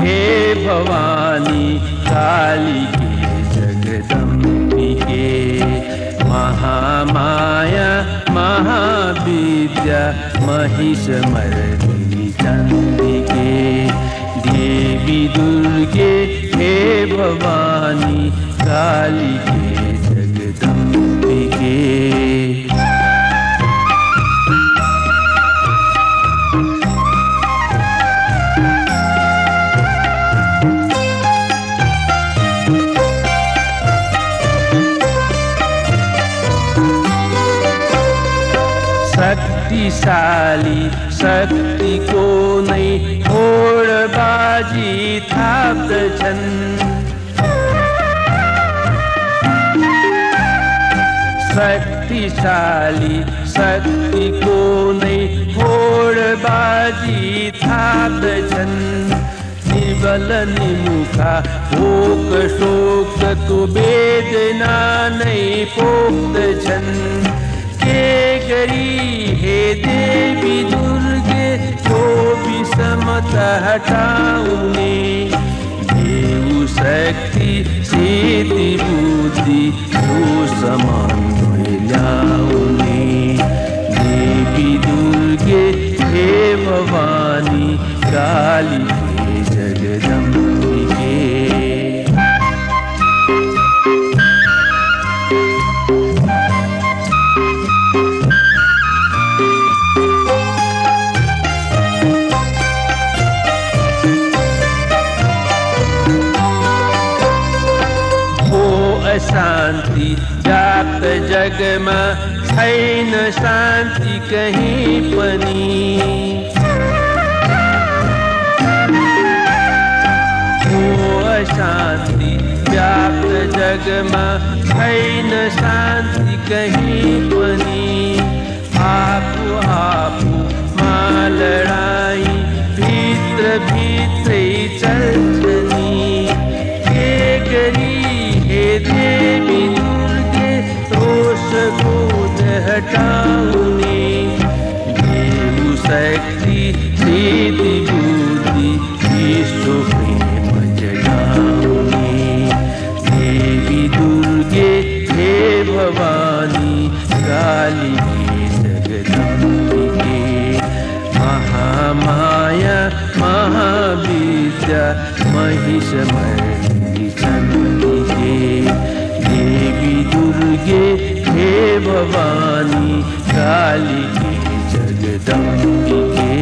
हे भवानी कालिके जगदम्बिके महामाया महाविद्या महिषमर्दिनी चण्डिके देवी दुर्गे हे भवानी कालिके जगदम्बिके शक्तिशाली शक्ति को नै होडबाजी थाप्दछन् शक्तिशाली शक्ति को नै होडबाजी थाप्दछन् निर्बल निमुखा भोक शोक तो वेदना नै पोख्दछन् के गरी हे देवी दुर्गे जो विषमता हटाउने देऊ शक्ति सिद्धि बुद्धि जो समन्वय ल्याउने देवी दुर्गे हे भवानी कालिके जगदम्बिके शान्ति व्याप्त जगमा छैन शान्ति कहीं पनि हो अशान्ति व्याप्त जगमा छैन शान्ति कहीं पनि आफू आफू मा लडाई भित्र भित्रै चल्छनी के गरी हे देवी दुर्गे दोष बोध हटाउने देऊ शक्ति सिद्धि बुद्धि विश्व प्रेम जगाउने देवी दुर्गे हे भवानी कालिके जगदम्बिके महामाया महाविद्या महिषमर्दिनी चण्डिके देवी दुर्गे हे भवानी कालिके जगदम्बिके